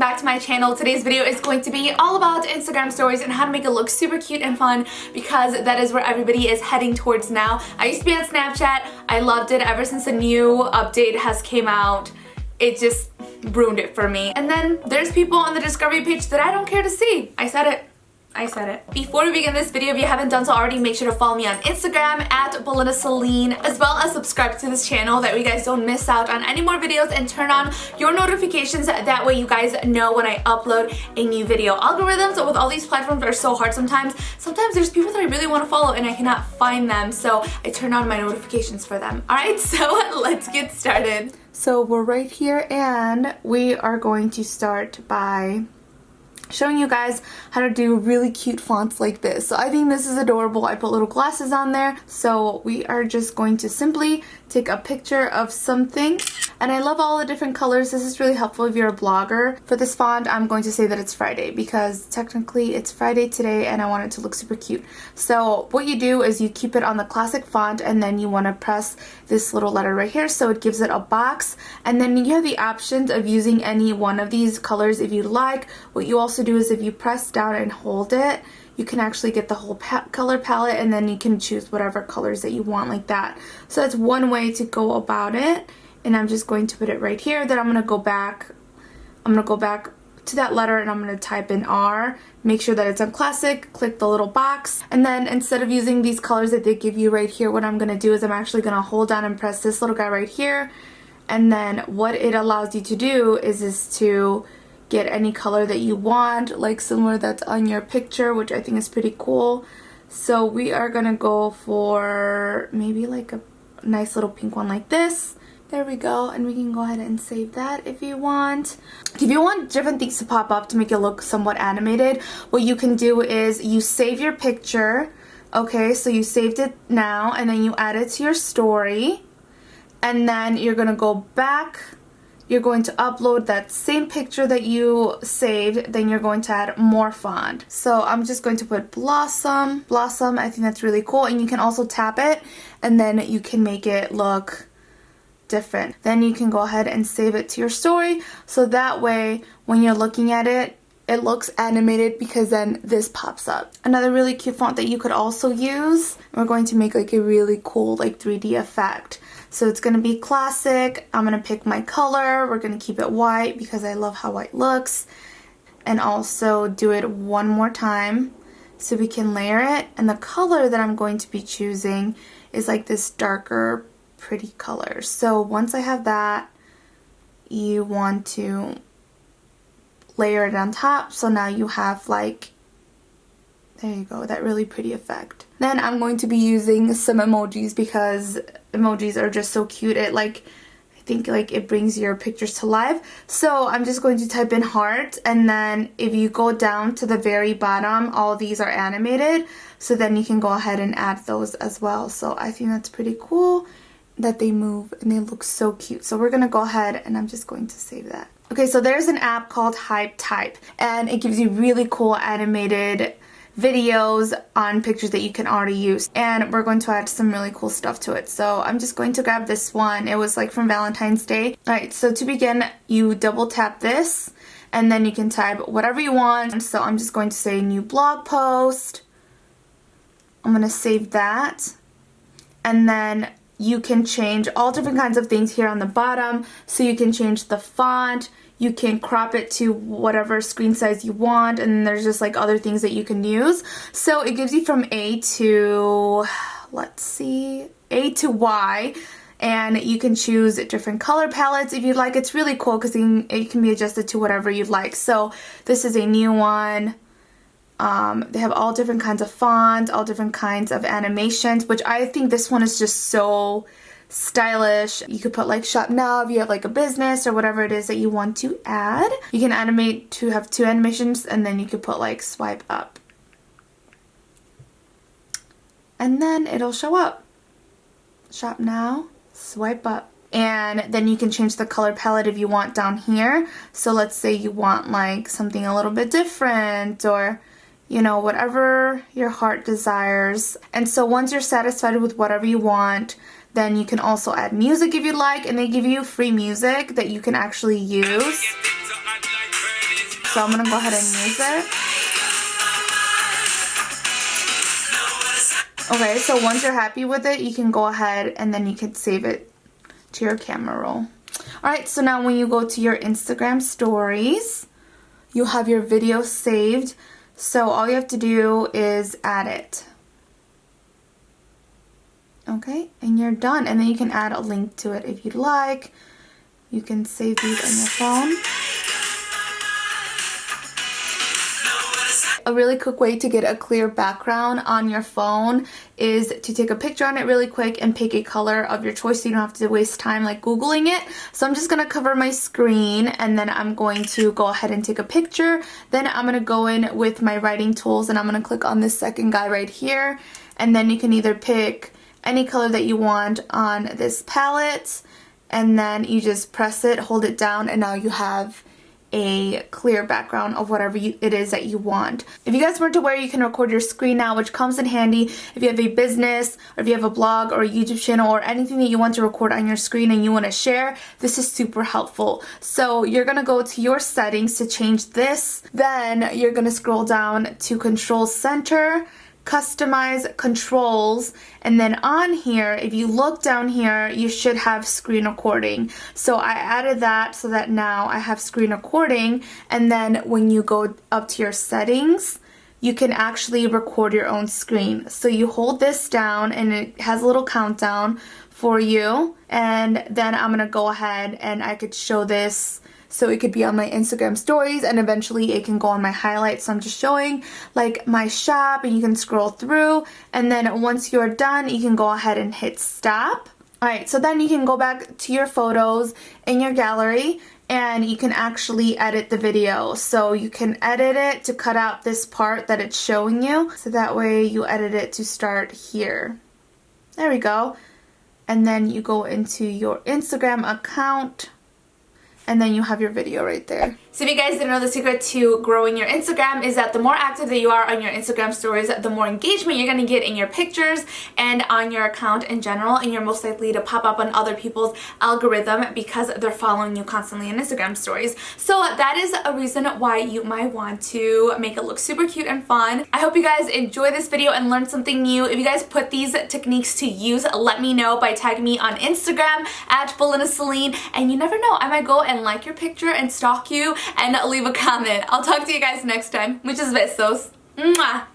back to my channel. Today's video is going to be all about Instagram stories and how to make it look super cute and fun because that is where everybody is heading towards now. I used to be on Snapchat. I loved it ever since the new update has came out. It just ruined it for me. And then there's people on the discovery page that I don't care to see. I said it. Before we begin this video, if you haven't done so already, make sure to follow me on Instagram at Belinda Celine, as well as subscribe to this channel. That way you guys don't miss out on any more videos and turn on your notifications. That way you guys know when I upload a new video. Algorithms with all these platforms are so hard sometimes. Sometimes there's people that I really want to follow and I cannot find them, so I turn on my notifications for them. Alright, so let's get started. So we're right here and we are going to start by showing you guys how to do really cute fonts like this. So I think this is adorable. I put little glasses on there. So we are just going to simply take a picture of something. And I love all the different colors. This is really helpful if you're a blogger. For this font, I'm going to say that it's Friday because technically it's Friday today and I want it to look super cute. So what you do is you keep it on the classic font and then you want to press this little letter right here so it gives it a box. And then you have the options of using any one of these colors if you like. What you also do is if you press down and hold it, you can actually get the whole color palette and then you can choose whatever colors that you want like that. So that's one way to go about it. And I'm just going to put it right here. Then I'm going to go back to that letter and I'm going to type in R. Make sure that it's on classic, click the little box, and then instead of using these colors that they give you right here, what I'm going to do is I'm actually going to hold down and press this little guy right here. And then what it allows you to do is to get any color that you want, like similar that's on your picture, which I think is pretty cool. So we are going to go for maybe like a nice little pink one like this. There we go, and we can go ahead and save that if you want. If you want different things to pop up to make it look somewhat animated, what you can do is you save your picture. Okay, so you saved it now, and then you add it to your story. And then you're going to go back. You're going to upload that same picture that you saved. Then you're going to add more font. So I'm just going to put Blossom. Blossom, I think that's really cool. And you can also tap it, and then you can make it look different. Then you can go ahead and save it to your story so that way when you're looking at it, it looks animated because then this pops up. Another really cute font that you could also use, we're going to make like a really cool like 3D effect. So it's going to be classic. I'm going to pick my color. We're going to keep it white because I love how white looks, and also do it one more time so we can layer it. And the color that I'm going to be choosing is like this darker pretty color. So once I have that, you want to layer it on top. So now you have like, there you go, that really pretty effect. Then I'm going to be using some emojis because emojis are just so cute. It like, I think like it brings your pictures to life. So I'm just going to type in heart, and then if you go down to the very bottom, all these are animated. So then you can go ahead and add those as well. So I think that's pretty cool that they move and they look so cute. So we're gonna go ahead and I'm just going to save that. Okay, so there's an app called HypeType and it gives you really cool animated videos on pictures that you can already use, and we're going to add some really cool stuff to it. So I'm just going to grab this one. It was like from Valentine's Day. Alright, so to begin, you double tap this and then you can type whatever you want. So I'm just going to say new blog post. I'm going to save that, and then you can change all different kinds of things here on the bottom. So you can change the font, you can crop it to whatever screen size you want, and then there's just like other things that you can use. So it gives you from A to, let's see, A to Y, and you can choose different color palettes if you'd like. It's really cool because it can be adjusted to whatever you'd like. So this is a new one. They have all different kinds of fonts, all different kinds of animations, which I think this one is just so stylish. You could put like shop now if you have like a business or whatever it is that you want to add. You can animate to have two animations, and then you could put like swipe up. And then it'll show up. Shop now, swipe up. And then you can change the color palette if you want down here. So let's say you want like something a little bit different, or you know, whatever your heart desires. And so once you're satisfied with whatever you want, then you can also add music if you like, and they give you free music that you can actually use. so I'm gonna go ahead and use it. Okay, so once you're happy with it, you can go ahead and then you can save it to your camera roll. Alright, so now when you go to your Instagram stories, you have your video saved. So all you have to do is add it. Okay, and you're done. And then you can add a link to it if you'd like. You can save these on your phone. A really quick way to get a clear background on your phone is to take a picture on it really quick and pick a color of your choice so you don't have to waste time like Googling it. So I'm just going to cover my screen and then I'm going to go ahead and take a picture. Then I'm going to go in with my writing tools and I'm going to click on this second guy right here. And then you can either pick any color that you want on this palette and then you just press it, hold it down, and now you have a clear background of whatever it is that you want. If you guys weren't aware, you can record your screen now, which comes in handy if you have a business or if you have a blog or a YouTube channel or anything that you want to record on your screen and you want to share. This is super helpful. So you're gonna go to your settings to change this. Then you're gonna scroll down to Control Center, Customize Controls, and then on here, if you look down here, you should have screen recording. So I added that so that now I have screen recording, and then when you go up to your settings, you can actually record your own screen. So you hold this down and it has a little countdown for you, and then I'm gonna go ahead and I could show this. So it could be on my Instagram stories and eventually it can go on my highlights. So I'm just showing like my shop and you can scroll through, and then once you're done you can go ahead and hit stop. Alright, so then you can go back to your photos in your gallery and you can actually edit the video. So you can edit it to cut out this part that it's showing you. So that way you edit it to start here. There we go. And then you go into your Instagram account and then you have your video right there. So if you guys didn't know, the secret to growing your Instagram is that the more active that you are on your Instagram stories, the more engagement you're gonna get in your pictures and on your account in general, and you're most likely to pop up on other people's algorithm because they're following you constantly on Instagram stories. So that is a reason why you might want to make it look super cute and fun. I hope you guys enjoy this video and learn something new. If you guys put these techniques to use, let me know by tagging me on Instagram at Belinda Celine, and you never know, I might go and like your picture and stalk you and leave a comment. I'll talk to you guys nech time. Muchos besos. Mwah.